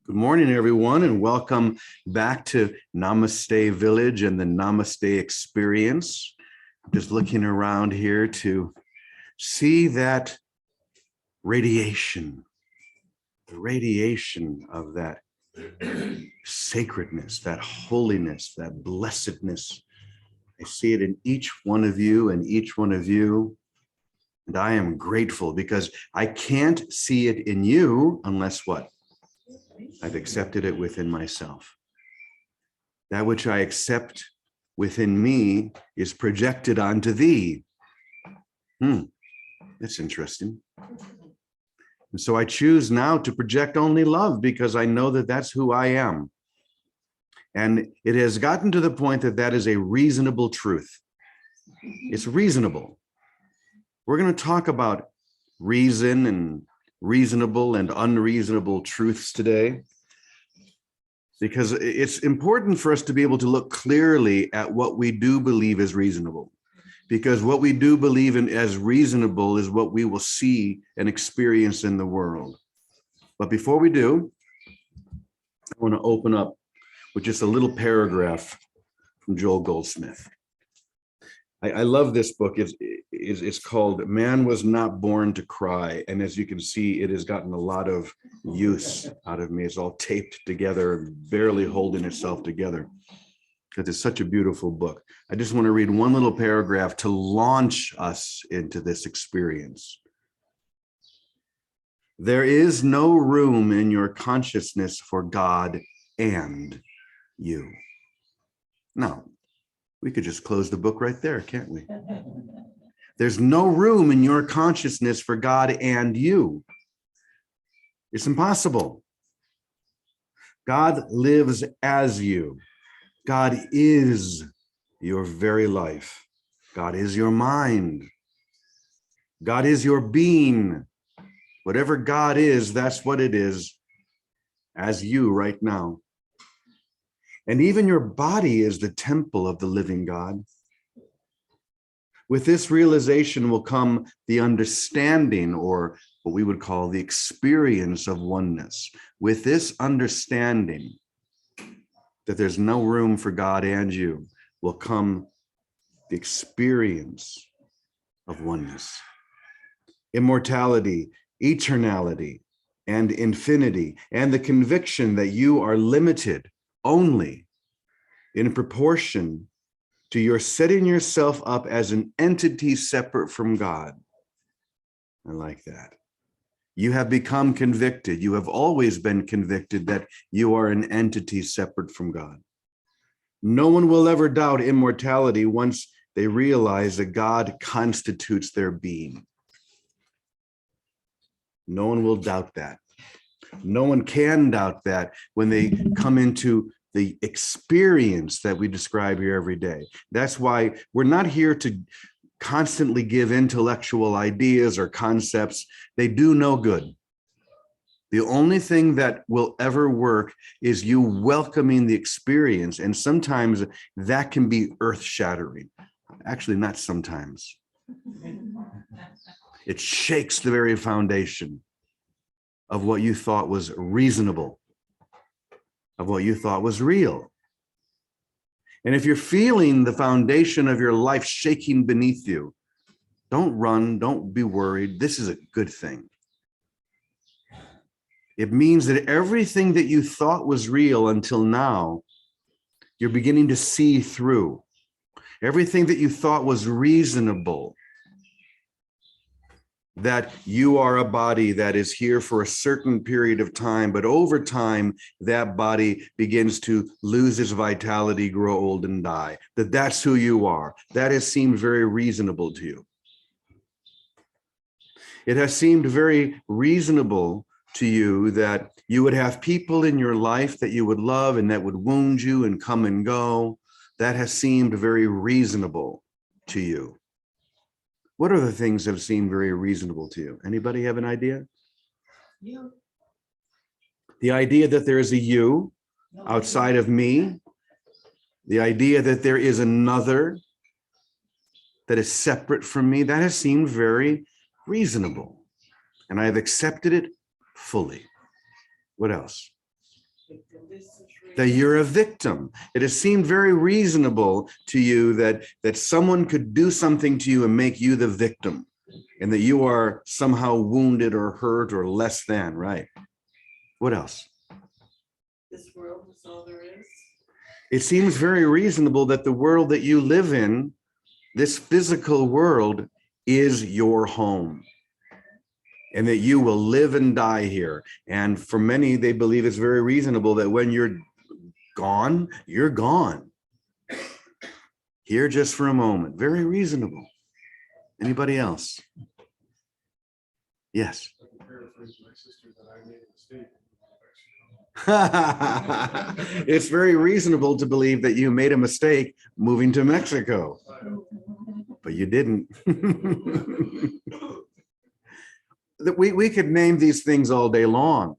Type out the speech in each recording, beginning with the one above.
Good morning, everyone, and welcome back to Namaste Village and the Namaste Experience. I'm just looking around here to see that radiation, the radiation of that sacredness, that holiness, that blessedness. I see it in each one of you and each one of you. And I am grateful because I can't see it in you unless what? I've accepted it within myself. That which I accept within me is projected onto thee. That's interesting. And so I choose now to project only love because I know that that's who I am. And it has gotten to the point that that is a reasonable truth. It's reasonable. We're going to talk about reason and reasonable and unreasonable truths today, because it's important for us to be able to look clearly at what we do believe is reasonable, because what we do believe in as reasonable is what we will see and experience in the world. But before we do, I want to open up with just a little paragraph from Joel Goldsmith. I love this book. It's called Man Was Not Born to Cry. And as you can see, it has gotten a lot of use out of me. It's all taped together, barely holding itself together, because it's such a beautiful book. I just want to read one little paragraph to launch us into this experience. There is no room in your consciousness for God and you. Now, we could just close the book right there, can't we? There's no room in your consciousness for God and you. It's impossible. God lives as you. God is your very life. God is your mind. God is your being. Whatever God is, that's what it is as you right now. And even your body is the temple of the living God. With this realization will come the understanding, or what we would call the experience of oneness. With this understanding that there's no room for God and you, will come the experience of oneness. Immortality, eternality, and infinity, and the conviction that you are limited only in proportion to your setting yourself up as an entity separate from God. I like that. You have become convicted. You have always been convicted that you are an entity separate from God. No one will ever doubt immortality once they realize that God constitutes their being. No one will doubt that. No one can doubt that when they come into the experience that we describe here every day. That's why we're not here to constantly give intellectual ideas or concepts. They do no good. The only thing that will ever work is you welcoming the experience. And sometimes that can be earth-shattering. Actually, not sometimes. It shakes the very foundation of what you thought was reasonable, of what you thought was real. And if you're feeling the foundation of your life shaking beneath you, don't run, don't be worried. This is a good thing. It means that everything that you thought was real until now, you're beginning to see through. Everything that you thought was reasonable, that you are a body that is here for a certain period of time, but over time, that body begins to lose its vitality, grow old, and die. That's who you are. That has seemed very reasonable to you. It has seemed very reasonable to you that you would have people in your life that you would love and that would wound you and come and go. That has seemed very reasonable to you. What other things have seemed very reasonable to you? Anybody have an idea? You. The idea that there is a you outside of me. The idea that there is another that is separate from me. That has seemed very reasonable. And I have accepted it fully. What else? that you're a victim. It has seemed very reasonable to you that someone could do something to you and make you the victim, and that you are somehow wounded or hurt or less than, right? What else? This world is all there is. It seems very reasonable that the world that you live in, this physical world, is your home, and that you will live and die here. And for many, they believe it's very reasonable that when you're gone, you're gone. Here just for a moment. Very reasonable. Anybody else? Yes. I can paraphrase my sister that I made a mistake. It's very reasonable to believe that you made a mistake moving to Mexico, but you didn't. We could name these things all day long.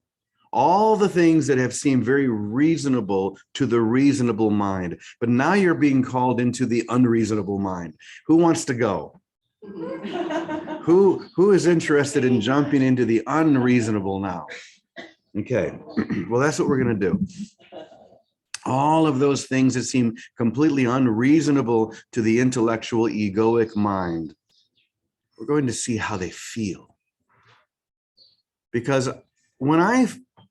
All the things that have seemed very reasonable to the reasonable mind, but now you're being called into the unreasonable mind. Who wants to go? Who is interested in jumping into the unreasonable now? Okay, well, that's what we're going to do. All of those things that seem completely unreasonable to the intellectual egoic mind, we're going to see how they feel. Because when I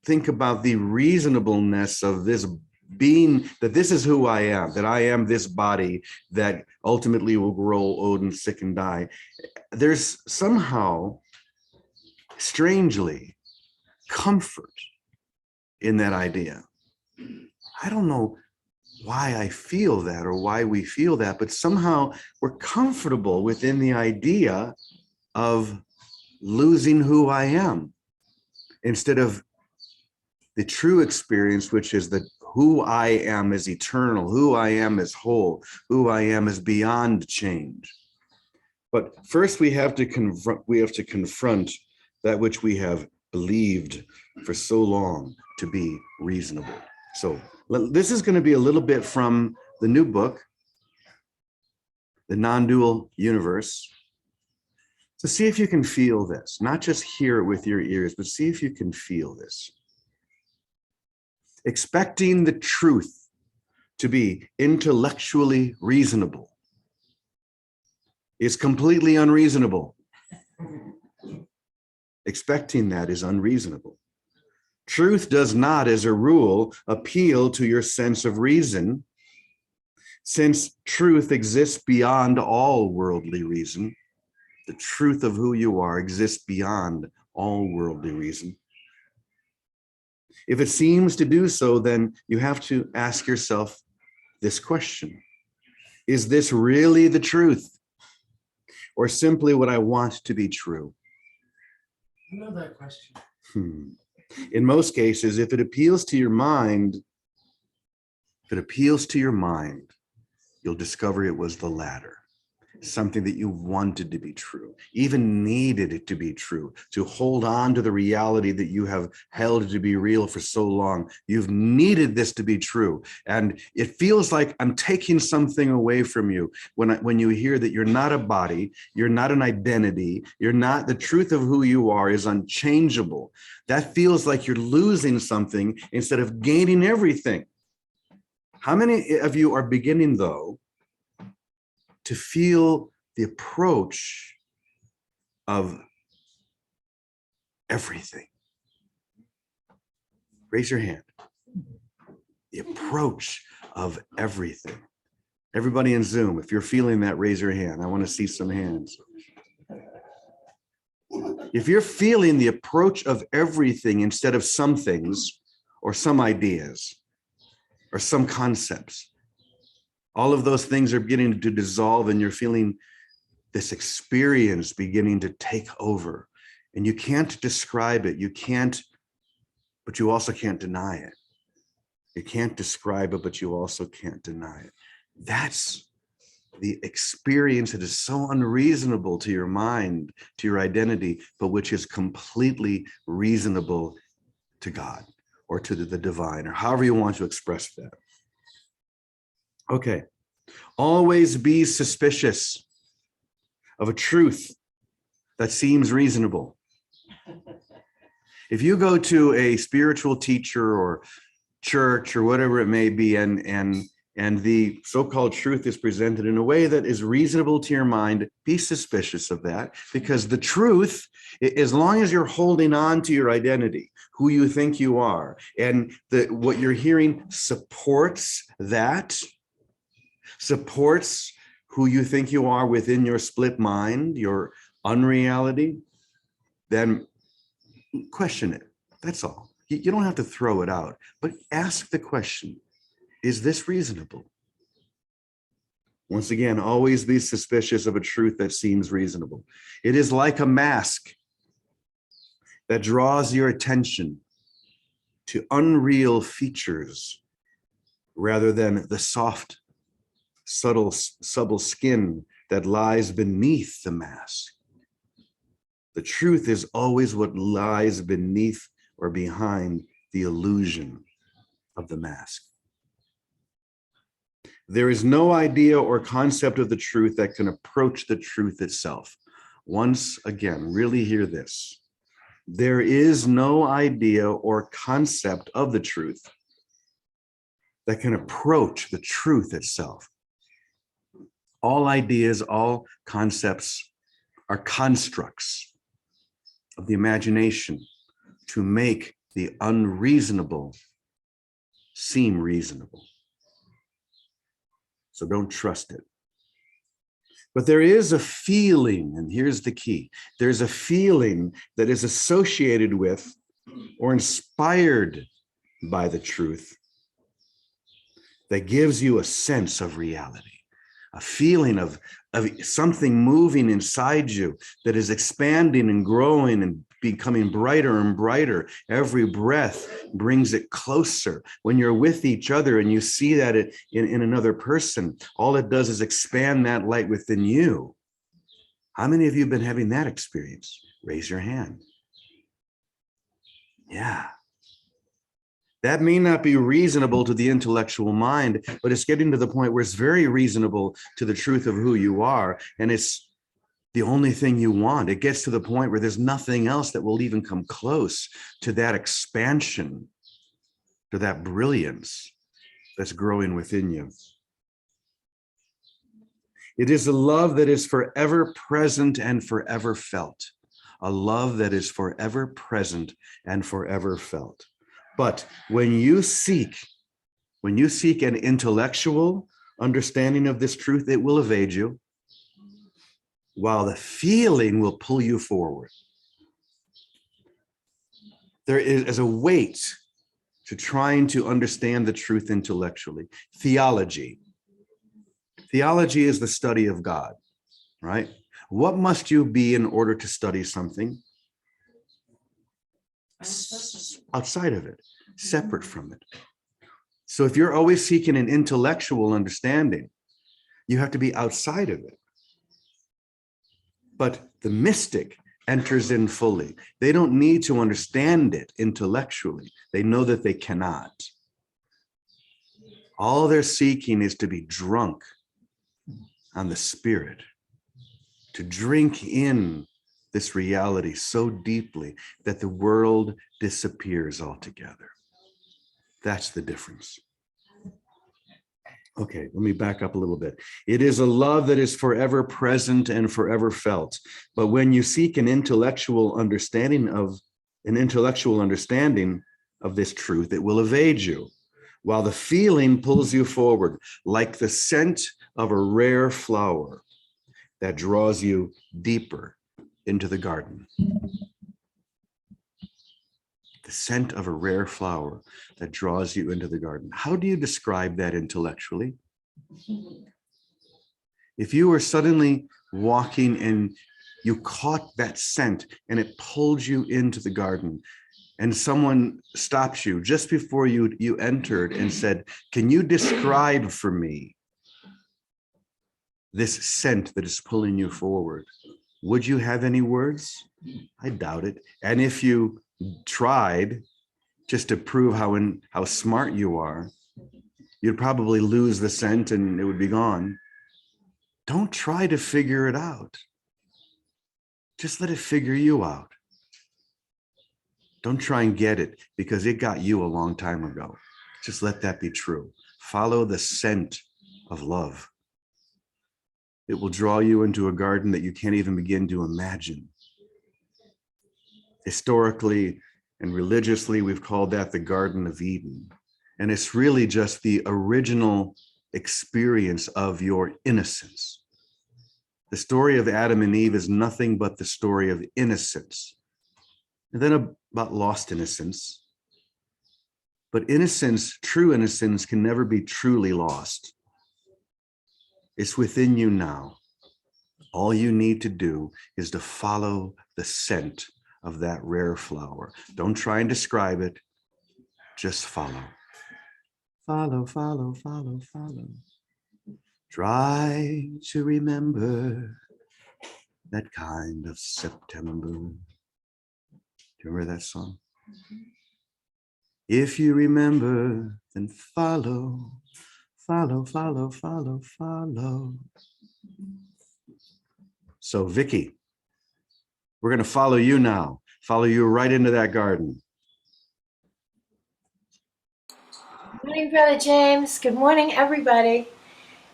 think about the reasonableness of this being, that this is who I am, that I am this body that ultimately will grow old and sick and die, there's somehow, strangely, comfort in that idea. I don't know why I feel that or why we feel that, but somehow we're comfortable within the idea of losing who I am, instead of the true experience, which is that who I am is eternal, who I am is whole, who I am is beyond change. But first we have to confront that which we have believed for so long to be reasonable. So this is going to be a little bit from the new book, The Non-Dual Universe. So see if you can feel this, not just hear it with your ears, but see if you can feel this. Expecting the truth to be intellectually reasonable is completely unreasonable. Expecting that is unreasonable. Truth does not, as a rule, appeal to your sense of reason, since truth exists beyond all worldly reason. The truth of who you are exists beyond all worldly reason. If it seems to do so, then you have to ask yourself this question: is this really the truth, or simply what I want to be true? I know that question. In most cases, if it appeals to your mind, you'll discover it was the latter. Something that you wanted to be true, even needed it to be true, to hold on to the reality that you have held to be real for so long. You've needed this to be true. And it feels like I'm taking something away from you when you hear that you're not a body, you're not an identity, you're not, the truth of who you are is unchangeable. That feels like you're losing something instead of gaining everything. How many of you are beginning, though, to feel the approach of everything? Raise your hand. The approach of everything. Everybody in Zoom, if you're feeling that, raise your hand. I want to see some hands. If you're feeling the approach of everything instead of some things or some ideas or some concepts, all of those things are beginning to dissolve, and you're feeling this experience beginning to take over. And you can't describe it. You can't, but you also can't deny it. You can't describe it, but you also can't deny it. That's the experience that is so unreasonable to your mind, to your identity, but which is completely reasonable to God or to the divine, or however you want to express that. Okay, always be suspicious of a truth that seems reasonable. If you go to a spiritual teacher or church or whatever it may be, and the so-called truth is presented in a way that is reasonable to your mind, be suspicious of that, because the truth, as long as you're holding on to your identity, who you think you are, and what you're hearing supports that, supports who you think you are within your split mind, your unreality, then question it. That's all. You don't have to throw it out, but ask the question, is this reasonable? Once again, always be suspicious of a truth that seems reasonable. It is like a mask that draws your attention to unreal features rather than the soft, subtle skin that lies beneath the mask. The truth is always what lies beneath or behind the illusion of the mask. There is no idea or concept of the truth that can approach the truth itself. Once again, really hear this. There is no idea or concept of the truth that can approach the truth itself. All ideas, all concepts are constructs of the imagination to make the unreasonable seem reasonable. So don't trust it. But there is a feeling, and here's the key. There's a feeling that is associated with or inspired by the truth that gives you a sense of reality, a feeling of something moving inside you that is expanding and growing and becoming brighter and brighter. Every breath brings it closer. When you're with each other and you see that in another person, all it does is expand that light within you. How many of you have been having that experience? Raise your hand. Yeah. That may not be reasonable to the intellectual mind, but it's getting to the point where it's very reasonable to the truth of who you are. And it's the only thing you want. It gets to the point where there's nothing else that will even come close to that expansion, to that brilliance that's growing within you. It is a love that is forever present and forever felt. A love that is forever present and forever felt. But when you seek an intellectual understanding of this truth, it will evade you, while the feeling will pull you forward. There is a weight to trying to understand the truth intellectually. Theology. Theology is the study of God, right? What must you be in order to study something? Outside of it, separate from it. So if you're always seeking an intellectual understanding, you have to be outside of it. But the mystic enters in fully. They don't need to understand it intellectually. They know that they cannot. All they're seeking is to be drunk on the spirit, to drink in this reality so deeply that the world disappears altogether. That's the difference. Okay, let me back up a little bit. It is a love that is forever present and forever felt. But when you seek an intellectual understanding of this truth, it will evade you, while the feeling pulls you forward like the scent of a rare flower that draws you deeper into the garden. The scent of a rare flower that draws you into the garden. How do you describe that intellectually? If you were suddenly walking and you caught that scent and it pulled you into the garden, and someone stops you just before you entered and said, "Can you describe for me this scent that is pulling you forward?" Would you have any words? I doubt it. And if you tried just to prove how smart you are, you'd probably lose the scent and it would be gone. Don't try to figure it out. Just let it figure you out. Don't try and get it, because it got you a long time ago. Just let that be true. Follow the scent of love. It will draw you into a garden that you can't even begin to imagine. Historically and religiously, we've called that the Garden of Eden. And it's really just the original experience of your innocence. The story of Adam and Eve is nothing but the story of innocence. And then about lost innocence. But innocence, true innocence, can never be truly lost. It's within you now. All you need to do is to follow the scent of that rare flower. Don't try and describe it. Just follow. Follow, follow, follow, follow. Try to remember that kind of September. Do you remember that song? If you remember, then follow, follow, follow, follow, follow. So Vicky, we're going to follow you now. Follow you right into that garden. Good morning, Brother James. Good morning, everybody.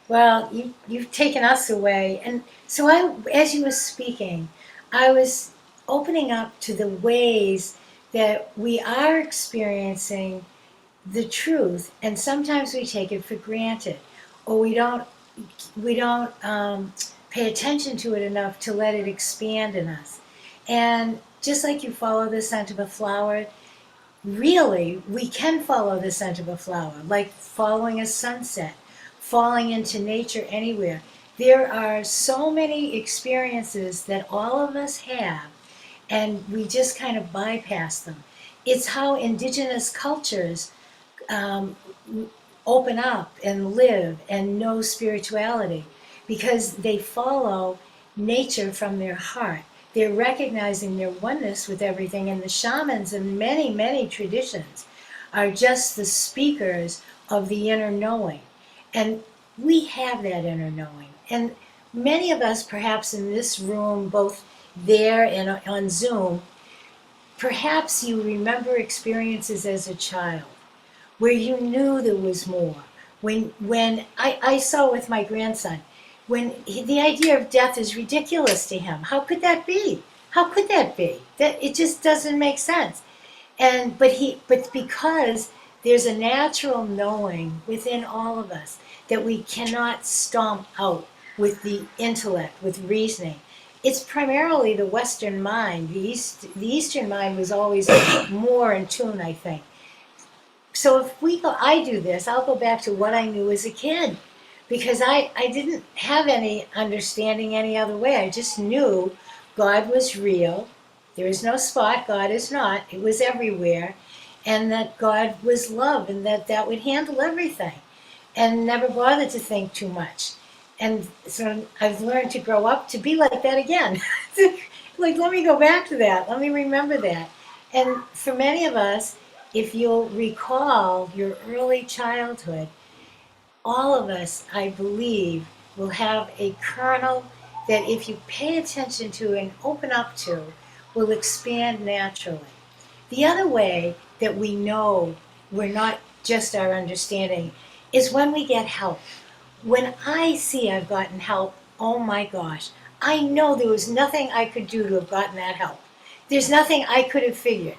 Well, you've taken us away. And so as you were speaking, I was opening up to the ways that we are experiencing the truth, and sometimes we take it for granted, or we don't pay attention to it enough to let it expand in us. And just like you follow the scent of a flower, really, we can follow the scent of a flower, like following a sunset, falling into nature anywhere. There are so many experiences that all of us have, and we just kind of bypass them. It's how indigenous cultures open up and live and know spirituality, because they follow nature from their heart. They're recognizing their oneness with everything, and the shamans in many, many traditions are just the speakers of the inner knowing. And we have that inner knowing. And many of us, perhaps in this room, both there and on Zoom, perhaps you remember experiences as a child where you knew there was more. When I saw with my grandson, the idea of death is ridiculous to him. How could that be? How could that be? That it just doesn't make sense. But because there's a natural knowing within all of us that we cannot stomp out with the intellect, with reasoning. It's primarily the Western mind. The Eastern mind was always more in tune, I think. So if I do this, I'll go back to what I knew as a kid, because I didn't have any understanding any other way. I just knew God was real. There is no spot, God is not. It was everywhere. And that God was love, and that would handle everything, and never bothered to think too much. And so I've learned to grow up to be like that again. Like, let me go back to that. Let me remember that. And for many of us, if you'll recall your early childhood, all of us, I believe, will have a kernel that if you pay attention to and open up to, will expand naturally. The other way that we know we're not just our understanding is when we get help. When I see I've gotten help, oh my gosh, I know there was nothing I could do to have gotten that help. There's nothing I could have figured.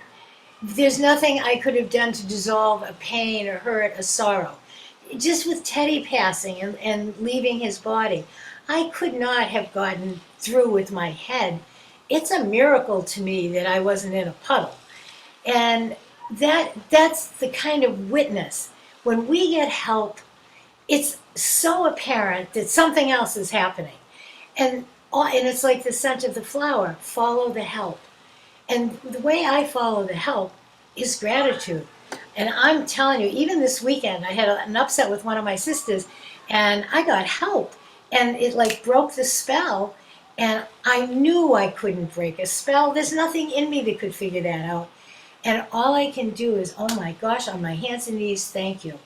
There's nothing I could have done to dissolve a pain or hurt, a sorrow. Just with Teddy passing and leaving his body, I could not have gotten through with my head. It's a miracle to me that I wasn't in a puddle. And that's the kind of witness. When we get help, it's so apparent that something else is happening. And it's like the scent of the flower. Follow the help. And the way I follow the help is gratitude. And I'm telling you, even this weekend, I had an upset with one of my sisters, and I got help. And it like broke the spell, and I knew I couldn't break a spell. There's nothing in me that could figure that out. And all I can do is, oh my gosh, on my hands and knees, thank you.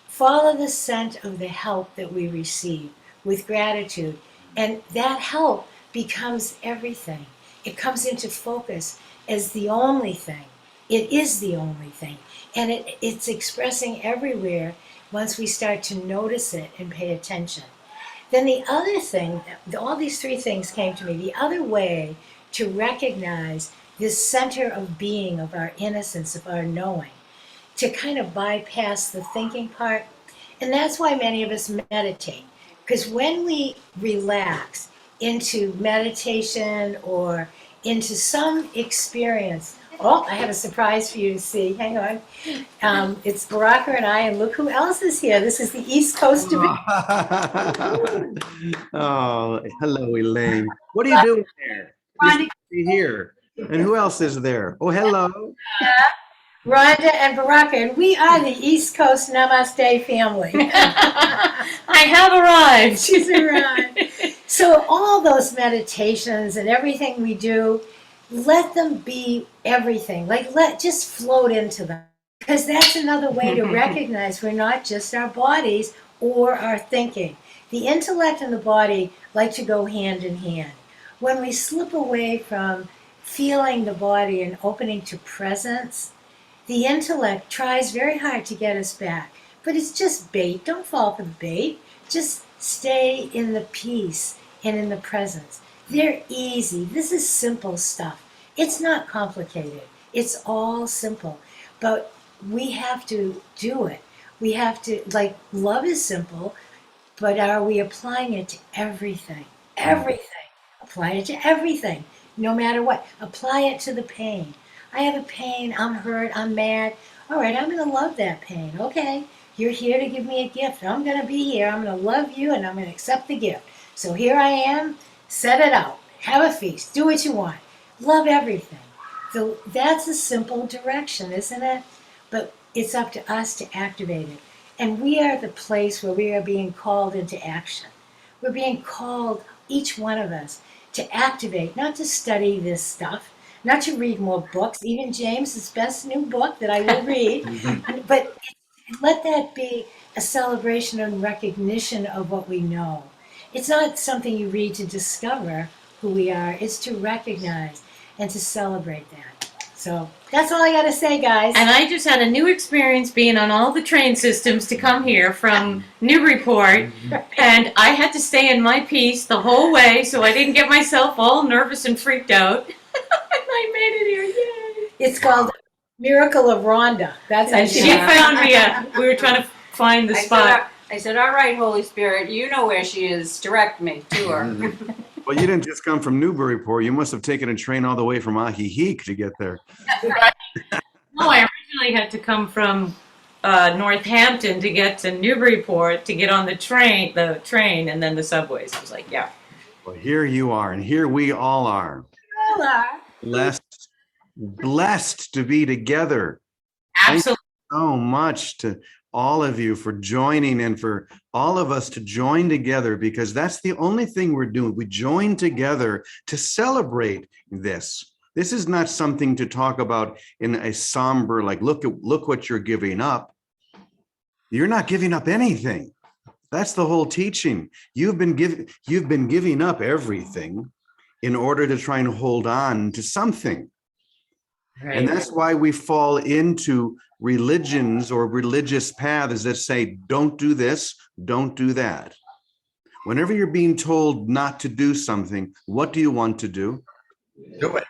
Follow the scent of the help that we receive with gratitude. And that help becomes everything. It comes into focus as the only thing. It is the only thing. And it's expressing everywhere once we start to notice it and pay attention. Then the other thing, all these three things came to me. The other way to recognize this center of being, of our innocence, of our knowing, to kind of bypass the thinking part. And that's why many of us meditate. Because when we relax into meditation or into some experience, oh, I have a surprise for you to see. Hang on. It's Baraka and I, and look who else is here. This is the East Coast of Oh, hello, Elaine. What are you doing there? You're supposed to be here. And who else is there? Oh, hello. Rhonda and Baraka, and we are the East Coast Namaste family. I have arrived. She's arrived. So all those meditations and everything we do, let them be everything. Like just float into them. Because that's another way to recognize we're not just our bodies or our thinking. The intellect and the body like to go hand in hand. When we slip away from feeling the body and opening to presence, the intellect tries very hard to get us back. But it's just bait. Don't fall for the bait. Just stay in the peace and in the presence. They're easy. This is simple stuff. It's not complicated. It's all simple. But we have to do it. We have to, like, love is simple, but are we applying it to everything? Everything. Apply it to everything, no matter what. Apply it to the pain. I have a pain, I'm hurt, I'm mad. All right, I'm going to love that pain. Okay, you're here to give me a gift. I'm going to be here. I'm going to love you, and I'm going to accept the gift. So here I am. Set it out. Have a feast. Do what you want. Love everything. So that's a simple direction, isn't it? But it's up to us to activate it. And we are the place where we are being called into action. We're being called, each one of us, to activate, not to study this stuff, not to read more books, even James's best new book that I will read, but let that be a celebration and recognition of what we know. It's not something you read to discover who we are, it's to recognize and to celebrate that. So that's all I got to say, guys. And I just had a new experience being on all the train systems to come here from Newburyport, and I had to stay in my peace the whole way so I didn't get myself all nervous and freaked out. And I made it here, yay! It's called Miracle of Rhonda. That's how She found me. We were trying to find the spot. I said, all right, Holy Spirit, you know where she is. Direct me to her. Well, you didn't just come from Newburyport. You must have taken a train all the way from Ahiheek to get there. No, I originally had to come from Northampton to get to Newburyport to get on the train, and then the subways. I was like, yeah. Well, here you are, and here we all are. Blessed to be together. Absolutely. Thank you so much to all of you for joining, and for all of us to join together, because that's the only thing we're doing. We join together to celebrate this. This is not something to talk about in a somber, like, look what you're giving up. You're not giving up anything. That's the whole teaching. You've been giving up everything in order to try and hold on to something. Right. And that's why we fall into religions or religious paths that say, don't do this, don't do that. Whenever you're being told not to do something, what do you want to do? Do it.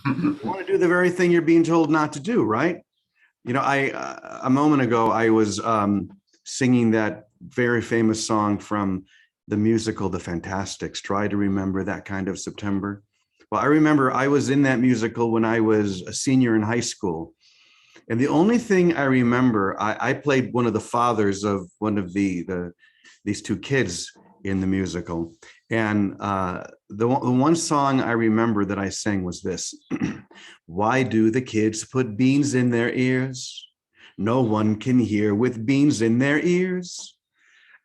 You want to do the very thing you're being told not to do, right? You know, a moment ago, I was singing that very famous song from the musical, The Fantastics, Try to Remember That Kind of September. Well, I remember I was in that musical when I was a senior in high school. And the only thing I remember, I played one of the fathers of one of these two kids in the musical. And the one song I remember that I sang was this. Why do the kids put beans in their ears? No one can hear with beans in their ears.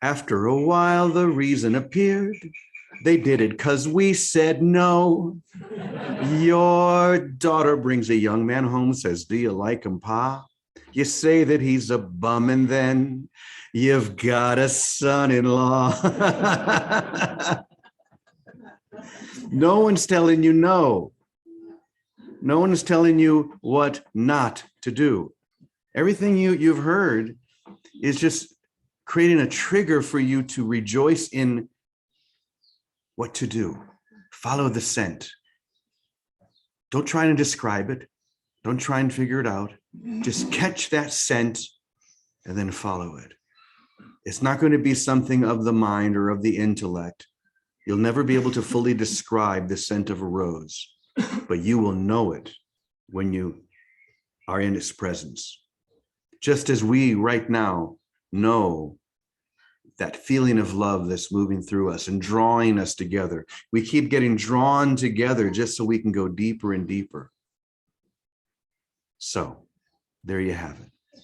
After a while, the reason appeared. They did it 'cause we said no. Your daughter brings a young man home, says, do you like him, Pa? You say that he's a bum, and then you've got a son-in-law. No one's telling you no. No one is telling you what not to do. Everything you've heard is just creating a trigger for you to rejoice in what to do. Follow the scent. Don't try and describe it. Don't try and figure it out. Just catch that scent and then follow it. It's not going to be something of the mind or of the intellect. You'll never be able to fully describe the scent of a rose, but you will know it when you are in its presence. Just as we right now know that feeling of love that's moving through us and drawing us together. We keep getting drawn together just so we can go deeper and deeper. So there you have it.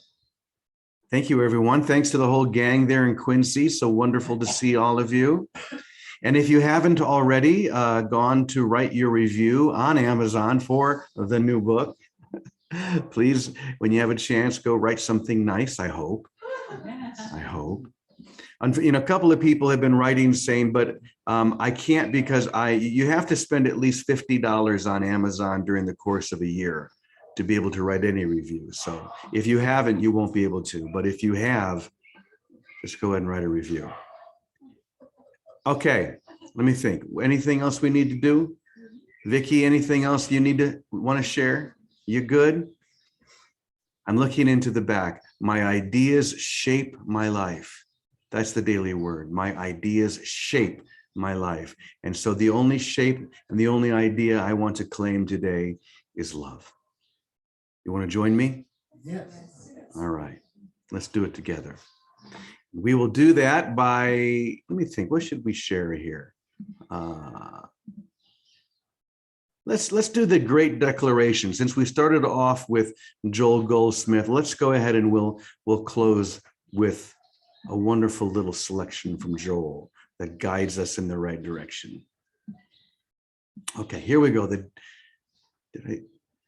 Thank you, everyone. Thanks to the whole gang there in Quincy. So wonderful to see all of you. And if you haven't already gone to write your review on Amazon for the new book, please, when you have a chance, go write something nice, I hope. I hope. A couple of people have been writing saying, but I can't because you have to spend at least $50 on Amazon during the course of a year to be able to write any review. So if you haven't, you won't be able to. But if you have, just go ahead and write a review. Okay, let me think. Anything else we need to do? Vicki, anything else you want to share? You good? I'm looking into the back. My ideas shape my life. That's the daily word. My ideas shape my life. And so the only shape and the only idea I want to claim today is love. You want to join me? Yes. All right, let's do it together. We will do that by, let me think, what should we share here? Let's do the great declaration. Since we started off with Joel Goldsmith, let's go ahead and we'll close with a wonderful little selection from Joel that guides us in the right direction. Okay, here we go.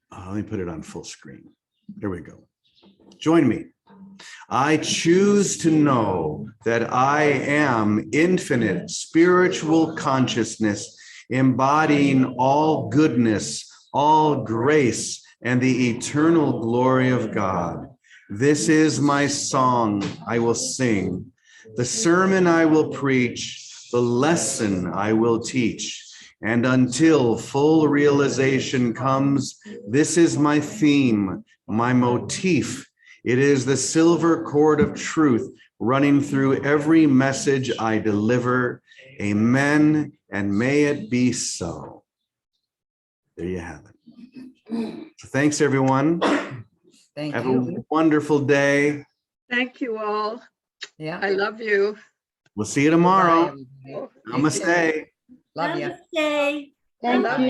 Let me put it on full screen. There we go. Join me. I choose to know that I am infinite spiritual consciousness, embodying all goodness, all grace, and the eternal glory of God. This is my song I will sing, the sermon I will preach, the lesson I will teach. And until full realization comes, this is my theme, my motif. It is the silver cord of truth running through every message I deliver. Amen, and may it be so. There you have it. So thanks, everyone. Have a wonderful day. Thank you all. Yeah. I love you. We'll see you tomorrow. Bye, everybody. Namaste. Love you. Namaste. I love you.